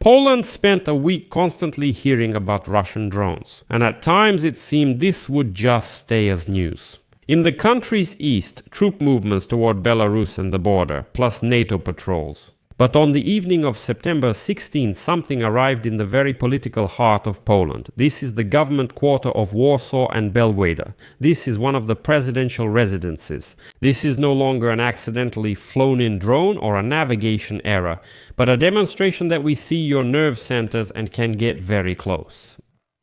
Poland spent a week constantly hearing about Russian drones, and at times it seemed this would just stay as news. In the country's east, troop movements toward Belarus and the border, plus NATO patrols. But on the evening of September 16, something arrived in the very political heart of Poland. This is the government quarter of Warsaw and Belgrade. This is one of the presidential residences. This is no longer an accidentally flown-in drone or a navigation error, but a demonstration that we see your nerve centers and can get very close.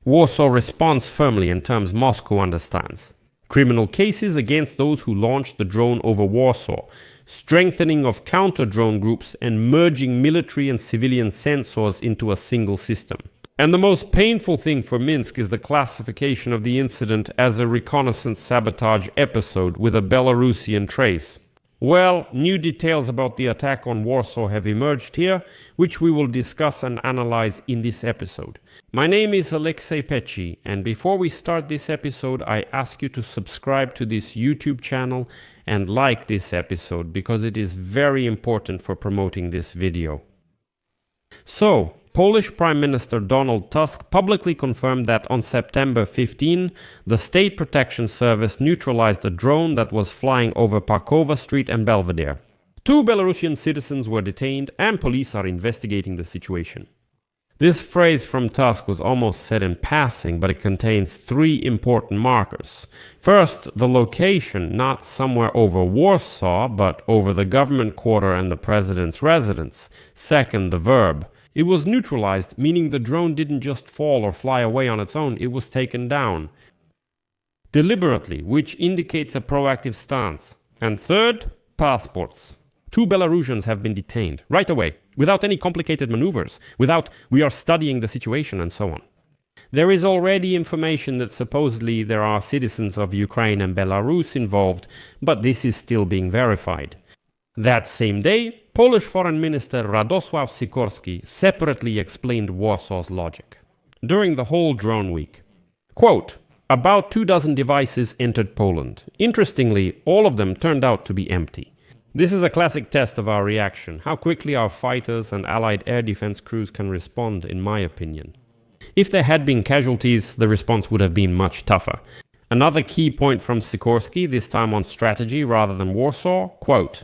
Warsaw responds firmly in terms Moscow understands. Criminal cases against those who launched the drone over Warsaw, strengthening of counter-drone groups and merging military and civilian sensors into a single system. And the most painful thing for Minsk is the classification of the incident as a reconnaissance sabotage episode with a Belarusian trace. Well, new details about the attack on Warsaw have emerged here, which we will discuss and analyze in this episode. My name is Alexei Pechi, and before we start this episode, I ask you to subscribe to this YouTube channel and like this episode, because it is very important for promoting this video. So, Polish Prime Minister Donald Tusk publicly confirmed that on September 15, the State Protection Service neutralized a drone that was flying over Parkova Street and Belvedere. 2 Belarusian citizens were detained and police are investigating the situation. This phrase from Tusk was almost said in passing, but it contains 3 important markers. First, the location, not somewhere over Warsaw, but over the government quarter and the president's residence. Second, the verb. It was neutralized, meaning the drone didn't just fall or fly away on its own, it was taken down. Deliberately, which indicates a proactive stance. And third, passports. 2 Belarusians have been detained, right away, without any complicated maneuvers, without "we are studying the situation" and so on. There is already information that supposedly there are citizens of Ukraine and Belarus involved, but this is still being verified. That same day, Polish Foreign Minister Radosław Sikorski separately explained Warsaw's logic. During the whole drone week, quote, "About 24 devices entered Poland. Interestingly, all of them turned out to be empty. This is a classic test of our reaction, how quickly our fighters and allied air defense crews can respond, in my opinion. If there had been casualties, the response would have been much tougher." Another key point from Sikorski, this time on strategy rather than Warsaw, quote,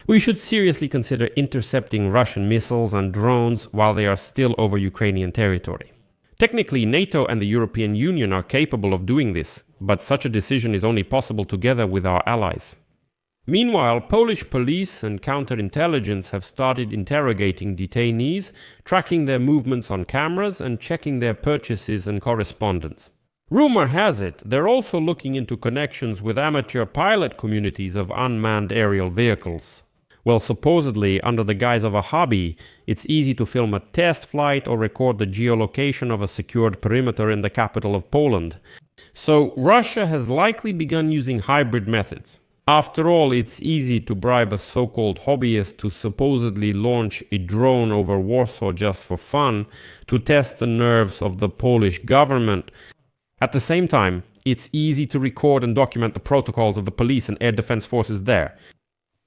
"We should seriously consider intercepting Russian missiles and drones while they are still over Ukrainian territory. Technically, NATO and the European Union are capable of doing this, but such a decision is only possible together with our allies." Meanwhile, Polish police and counterintelligence have started interrogating detainees, tracking their movements on cameras and checking their purchases and correspondence. Rumor has it, they're also looking into connections with amateur pilot communities of unmanned aerial vehicles. Well, supposedly, under the guise of a hobby, it's easy to film a test flight or record the geolocation of a secured perimeter in the capital of Poland. So, Russia has likely begun using hybrid methods. After all, it's easy to bribe a so-called hobbyist to supposedly launch a drone over Warsaw just for fun, to test the nerves of the Polish government. At the same time, it's easy to record and document the protocols of the police and air defense forces there.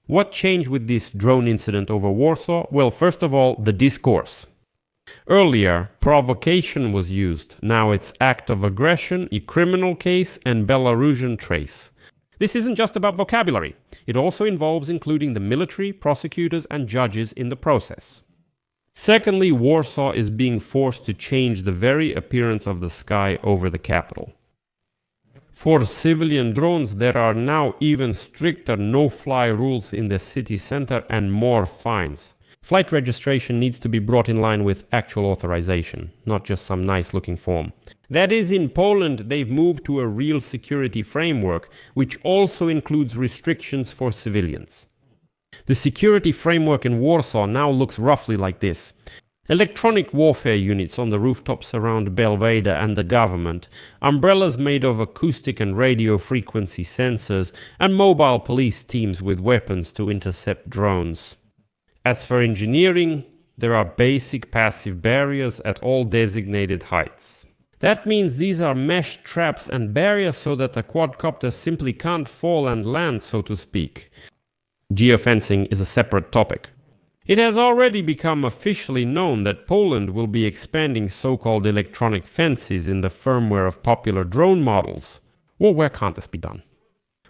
What changed with this drone incident over Warsaw? Well, first of all, the discourse. Earlier, provocation was used. Now it's act of aggression, a criminal case, and Belarusian trace. This isn't just about vocabulary. It also involves including the military, prosecutors, and judges in the process. Secondly, Warsaw is being forced to change the very appearance of the sky over the capital. For civilian drones, there are now even stricter no-fly rules in the city center and more fines. Flight registration needs to be brought in line with actual authorization, not just some nice-looking form. That is, in Poland, they've moved to a real security framework, which also includes restrictions for civilians. The security framework in Warsaw now looks roughly like this. Electronic warfare units on the rooftops around Belvedere and the government, umbrellas made of acoustic and radio frequency sensors, and mobile police teams with weapons to intercept drones. As for engineering, there are basic passive barriers at all designated heights. That means these are mesh traps and barriers so that a quadcopter simply can't fall and land, so to speak. Geofencing is a separate topic. It has already become officially known that Poland will be expanding so-called electronic fences in the firmware of popular drone models. Well, where can't this be done?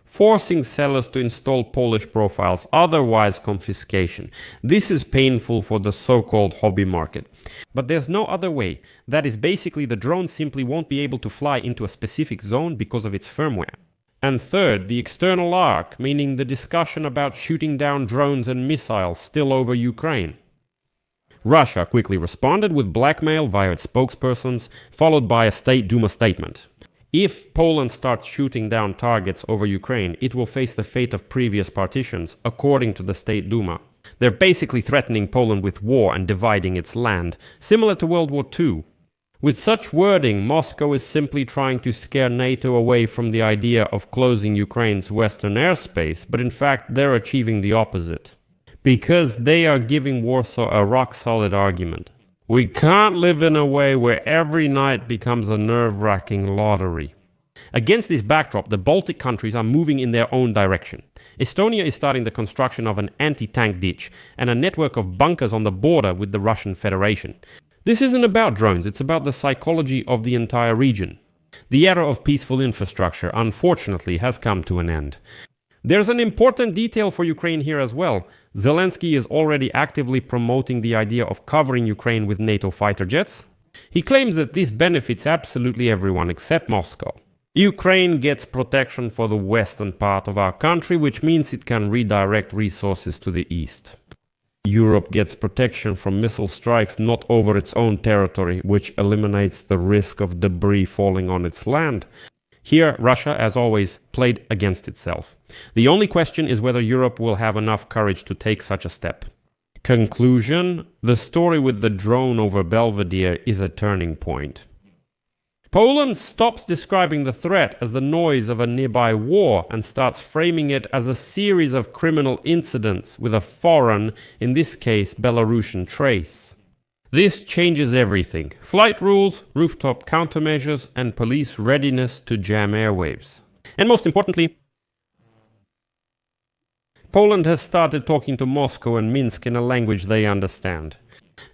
Forcing sellers to install Polish profiles, otherwise confiscation. This is painful for the so-called hobby market. But there's no other way. That is basically the drone simply won't be able to fly into a specific zone because of its firmware. And third, the external arc, meaning the discussion about shooting down drones and missiles still over Ukraine. Russia quickly responded with blackmail via its spokespersons, followed by a State Duma statement. If Poland starts shooting down targets over Ukraine, it will face the fate of previous partitions, according to the State Duma. They're basically threatening Poland with war and dividing its land, similar to World War II. With such wording, Moscow is simply trying to scare NATO away from the idea of closing Ukraine's western airspace, but in fact they're achieving the opposite. Because they are giving Warsaw a rock-solid argument. We can't live in a way where every night becomes a nerve-wracking lottery. Against this backdrop, the Baltic countries are moving in their own direction. Estonia is starting the construction of an anti-tank ditch and a network of bunkers on the border with the Russian Federation. This isn't about drones, it's about the psychology of the entire region. The era of peaceful infrastructure, unfortunately, has come to an end. There's an important detail for Ukraine here as well. Zelensky is already actively promoting the idea of covering Ukraine with NATO fighter jets. He claims that this benefits absolutely everyone except Moscow. Ukraine gets protection for the western part of our country, which means it can redirect resources to the east. Europe gets protection from missile strikes not over its own territory, which eliminates the risk of debris falling on its land. Here, Russia, as always, played against itself. The only question is whether Europe will have enough courage to take such a step. Conclusion: the story with the drone over Belvedere is a turning point. Poland stops describing the threat as the noise of a nearby war and starts framing it as a series of criminal incidents with a foreign, in this case Belarusian, trace. This changes everything: flight rules, rooftop countermeasures, and police readiness to jam airwaves. And most importantly, Poland has started talking to Moscow and Minsk in a language they understand.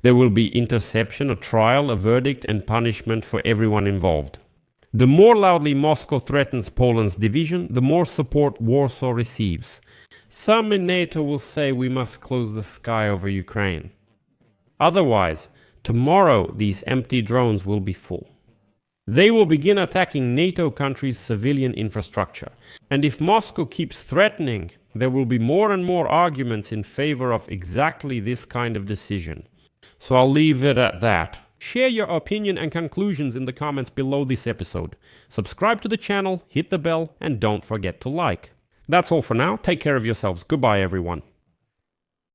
There will be interception, a trial, a verdict, and punishment for everyone involved. The more loudly Moscow threatens Poland's division, the more support Warsaw receives. Some in NATO will say we must close the sky over Ukraine. Otherwise, tomorrow these empty drones will be full. They will begin attacking NATO countries' civilian infrastructure. And if Moscow keeps threatening, there will be more and more arguments in favor of exactly this kind of decision. So I'll leave it at that. Share your opinion and conclusions in the comments below this episode. Subscribe to the channel, hit the bell, and don't forget to like. That's all for now. Take care of yourselves. Goodbye, everyone.